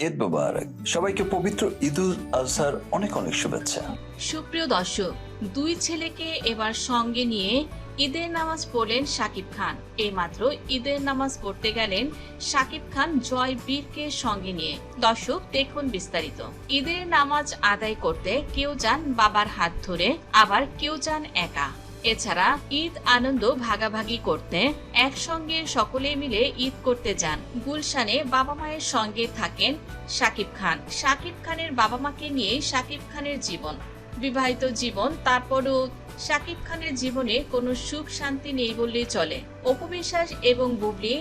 ঈদ মোবারক। সবাইকে পবিত্র ঈদুল আজহার অনেক অনেক শুভেচ্ছা। সুপ্রিয় দর্শক, দুই ছেলেকে এবার সঙ্গে নিয়ে ঈদের নামাজ পড়লেন শাকিব খান। এইমাত্র ঈদের নামাজ পড়তে গেলেন শাকিব খান জয় বীরকে সঙ্গে নিয়ে। দর্শক দেখুন বিস্তারিত। ঈদের নামাজ আদায় করতে কেউ যান বাবার হাত ধরে, আবার কেউ যান একা। এছাড়া ঈদ আনন্দ ভাগাভাগি করতে একসঙ্গে সকলে মিলে ঈদ করতে যান। গুলশানে বাবা মায়ের সঙ্গে থাকেন শাকিব খান। শাকিব খানের বাবা মাকে নিয়ে শাকিব খানের জীবন, বিবাহিত জীবন, তারপরও শাকিব খানের জীবনে কোনো সুখ শান্তি নেই বললেই চলে। অপু বিশ্বাস এবং বুবলি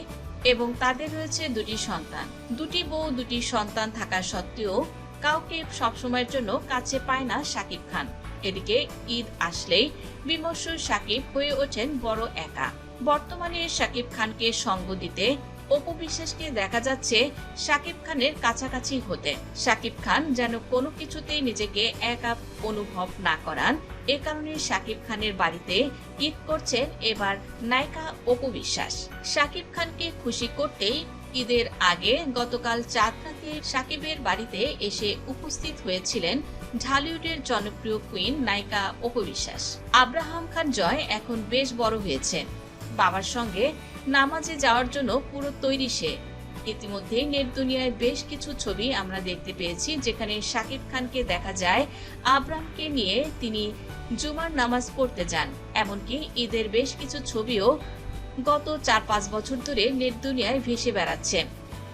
এবং তাদের রয়েছে দুটি সন্তান। দুটি বউ, দুটি সন্তান থাকা সত্ত্বেও কাউকে সবসময়ের জন্য কাছে পায় না শাকিব খান। এদিকে ঈদ আসলেই বিমর্ষ শাকিব হয়ে ওঠেন বড় একা। বর্তমানে শাকিব খানকে সঙ্গ দিতে অপু বিশ্বাসকে দেখা যাচ্ছে শাকিব খানের কাছাকাছি হতে। শাকিব খান যেন কোনো কিছুতেই নিজেকে একা অনুভব না করান, এ কারণে শাকিব খানের বাড়িতে ঈদ করছেন এবার নায়িকা অপু বিশ্বাস। শাকিব খানকে খুশি করতেই ঈদের আগে গতকাল চাঁদ রাতে শাকিবের বাড়িতে এসে উপস্থিত হয়েছিলেন ঢালিউডের জনপ্রিয় কুইন নায়িকা অপু বিশ্বাস। আব্রাহাম খান জয় এখন বেশ বড় হয়েছে, বাবার সঙ্গে নামাজে যাওয়ার জন্য পুরো তৈরি সে। ইতিমধ্যে নেট দুনিয়ায় বেশ কিছু ছবি আমরা দেখতে পেয়েছি, যেখানে শাকিব খানকে দেখা যায় আব্রাহামকে নিয়ে তিনি জুমার নামাজ পড়তে যান। এমনকি ঈদের বেশ কিছু ছবিও গত 4-5 বছর ধরে নেট দুনিয়ায় ভেসে বেড়াচ্ছে।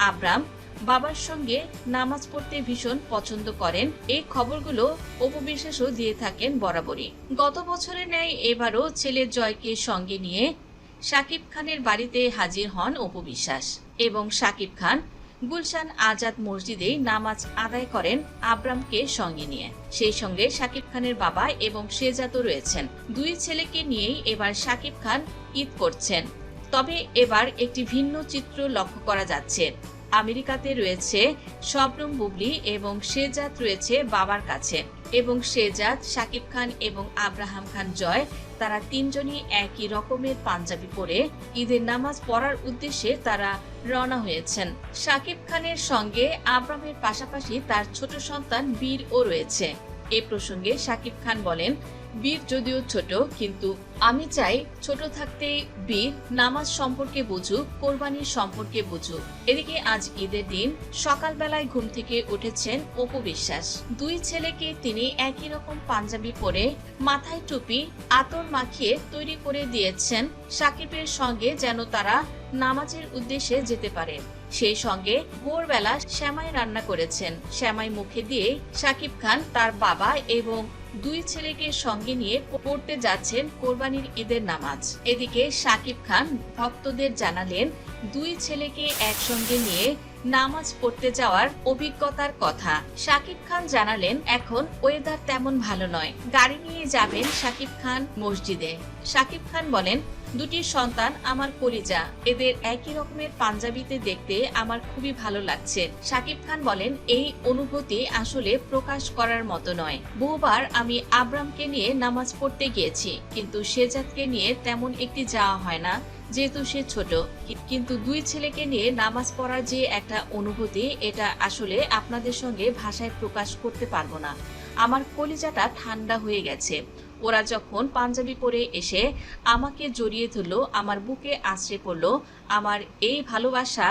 আব্রাহাম বাবার সঙ্গে নামাজ পড়তে ভীষণ পছন্দ করেন, এই খবরগুলো অপু বিশ্বাসও দিয়ে থাকেন বরাবরই। গত বছরের ন্যায় এবারও ছেলে জয়কে সঙ্গে নিয়ে শাকিব খানের বাড়িতে হাজির হন অপু বিশ্বাস এবং শাকিব খান গুলশান আজাদ মসজিদে নামাজ আদায় করেন আব্রামকে সঙ্গে নিয়ে। সেই সঙ্গে শাকিব খানের বাবা এবং শেজাতও রয়েছেন। দুই ছেলেকে নিয়েই এবার শাকিব খান ঈদ করছেন। তবে এবার একটি ভিন্ন চিত্র লক্ষ্য করা যাচ্ছে। আমেরিকাতে রয়েছে শবনম বুবলি এবং শেজাত রয়েছে বাবার কাছে, এবং শেজাত, শাকিব খান এবং আব্রাহাম খান জয় তারা তিনজনই একই রকমের পাঞ্জাবি পরে ঈদের নামাজ পড়ার উদ্দেশ্যে তারা রওনা হয়েছেন। শাকিব খানের সঙ্গে আব্রামের পাশাপাশি তার ছোট সন্তান বীরও রয়েছে। এ প্রসঙ্গে শাকিব খান বলেন, বীর যদিও ছোট, কিন্তু আমি চাই ছোট থাকতে বীর নামাজ সম্পর্কে বুঝুক, কোরবানির সম্পর্কে বুঝুক। এদিকে আজ ঈদের দিন সকালবেলায় ঘুম থেকে উঠেছেন অপু বিশ্বাস। দুই ছেলেকে তিনি একই রকম পাঞ্জাবি পরে মাথায় টুপি আতর মাখিয়ে তৈরি করে দিয়েছেন শাকিবের সঙ্গে, যেন তারা নামাজের উদ্দেশ্যে যেতে পারে। সেই সঙ্গে ভোরবেলা শ্যামাই রান্না করেছেন। শ্যামাই মুখে দিয়ে শাকিব খান তার বাবা এবং দুই ছেলেকে সঙ্গে নিয়ে পড়তে যাচ্ছেন কোরবানির ঈদের নামাজ। এদিকে শাকিব খান ভক্তদের জানালেন দুই ছেলেকে একসঙ্গে নিয়ে নামাজ পড়তে যাওয়ার অভিজ্ঞতার কথা। শাকিব খান জানালেন, এখন ওয়েদার তেমন ভালো নয়, গাড়ি নিয়ে যাবেন শাকিব খান মসজিদে। শাকিব খান বলেন, দুটি সন্তান আমার কলিজা, এদের একই রকমের পাঞ্জাবিতে দেখতে আমার খুবই ভালো লাগছে। শাকিব খান বলেন, এই অনুভূতি আসলে প্রকাশ করার মতো নয়। বহুবার আমি আব্রামকে নিয়ে নামাজ পড়তে গিয়েছি, কিন্তু শেজাদকে নিয়ে তেমন একটি যাওয়া হয় না, যেহেতু সে ছোট। কিন্তু দুই ছেলেকে নিয়ে নামাজ পড়ার যে একটা অনুভূতি, এটা আসলে আপনাদের সঙ্গে ভাষায় প্রকাশ করতে পারবো না। আমার কলিজাটা ঠান্ডা হয়ে গেছে। ওরা যখন পাঞ্জাবি পরে এসে আমাকে জড়িয়ে ধরলো, আমার বুকে আশ্রে পড়লো, আমার এই ভালোবাসা,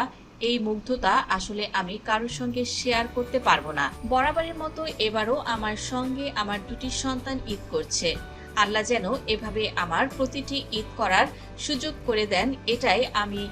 এই মুগ্ধতা আসলে আমি কারোর সঙ্গে শেয়ার করতে পারবো না। বরাবরের মতো এবারও আমার সঙ্গে আমার দুটি সন্তান ঈদ করছে। আল্লাহ যেন এভাবে আমার প্রতিটি ঈদ করার সুযোগ করে দেন, এটাই আমি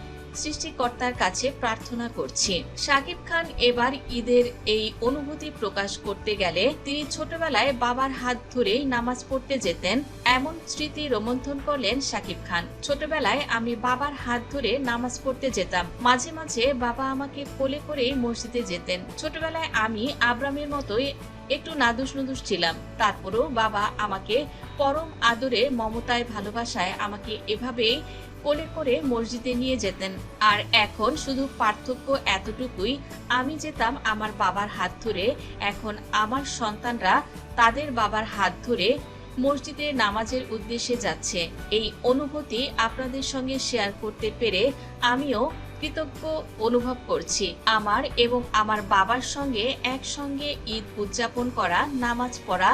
সৃষ্টিকর্তার কাছে প্রার্থনা করছি। শাকিব খান এবার ঈদের এই অনুভূতি প্রকাশ করতে গেলে তিনি ছোটবেলায় বাবার হাত ধরেই নামাজ পড়তে যেতেন, এমন স্মৃতি রোমন্থন করলেন শাকিব খান। ছোটবেলায় আমি বাবার হাত ধরে নামাজ পড়তে যেতাম, মাঝে মাঝে বাবা আমাকে কোলে করেই মসজিদে যেতেন। ছোটবেলায় আমি আব্রামের মতোই একটু নাদুস নুদুস ছিলাম, তারপরও বাবা আমাকে পরম আদরে, মমতায়, ভালোবাসায় আমাকে এভাবেই কোলে করে মসজিদে নিয়ে যেতেন। আর এখন শুধু পার্থক্য এতটুকুই, আমি যেতাম আমার বাবার হাত ধরে, এখন আমার সন্তানরা তাদের বাবার হাত ধরে মসজিদে নামাজের উদ্দেশ্যে যাচ্ছে। এই অনুভূতি আপনাদের সঙ্গে শেয়ার করতে পেরে আমিও কৃতজ্ঞ অনুভব করছি। আমার এবং আমার বাবার সঙ্গে একসঙ্গে ঈদ উদযাপন করা, নামাজ পড়া,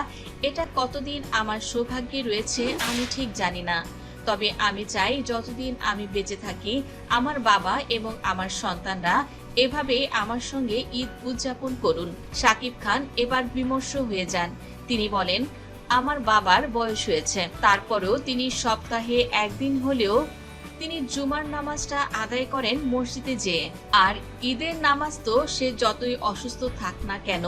এটা কতদিন আমার সৌভাগ্যে রয়েছে আমি ঠিক জানি না। তবে আমি চাই যতদিন আমি বেঁচে থাকি আমার বাবা এবং আমার সন্তানরা এভাবে আমার সঙ্গে ঈদ উদযাপন করুন। শাকিব খান এবার বিমর্ষ হয়ে যান। তিনি বলেন, আমার বাবার বয়স হয়েছে, তারপরেও তিনি সপ্তাহে একদিন হলেও তিনি জুমার নামাজটা আদায় করেন মসজিদে যেয়ে। আর ঈদের নামাজ তো সে যতই অসুস্থ থাক না কেন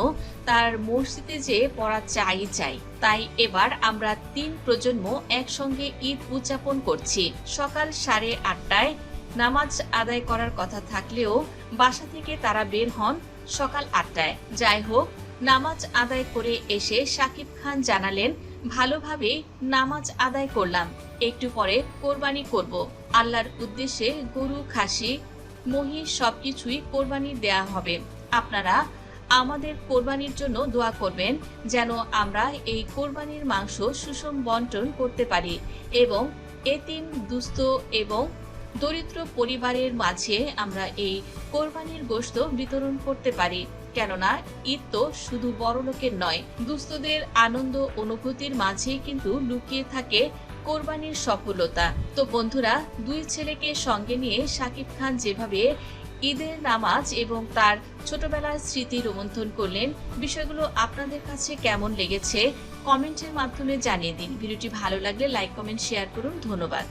তার মসজিদে যেয়ে পড়া চাই। তাই এবার আমরা 3 প্রজন্ম একসঙ্গে ঈদ উদযাপন করছি। সকাল 8:30টায় নামাজ আদায় করার কথা থাকলেও বাসা থেকে তারা বের হন সকাল 8টায়। যাই হোক, নামাজ আদায় করে এসে শাকিব খান জানালেন, ভালোভাবে নামাজ আদায় করলাম, একটু পরে কোরবানি করব। আল্লাহর উদ্দেশ্যে গরু, খাসি, মহিষ সবকিছুই কোরবানি দেয়া হবে। আপনারা আমাদের কোরবানির জন্য দোয়া করবেন যেন আমরা এই কোরবানির মাংস সুষম বন্টন করতে পারি এবং এতিম, দুস্থ এবং দরিদ্র পরিবারের মাঝে আমরা এই কোরবানির গোশত বিতরণ করতে পারি। কেননা ঈদ তো শুধু বড়লোকের নয়, দুস্থদের আনন্দ অনুভূতির মাঝেই কিন্তু লুকিয়ে থাকে কোরবানির সফলতা। তো বন্ধুরা, 2 ছেলেকে সঙ্গে নিয়ে শাকিব খান যেভাবে ঈদের নামাজ এবং তার ছোটবেলার স্মৃতি রোমন্থন করলেন, বিষয়গুলো আপনাদের কাছে কেমন লেগেছে কমেন্টের মাধ্যমে জানিয়ে দিন। ভিডিওটি ভালো লাগলে লাইক, কমেন্ট, শেয়ার করুন। ধন্যবাদ।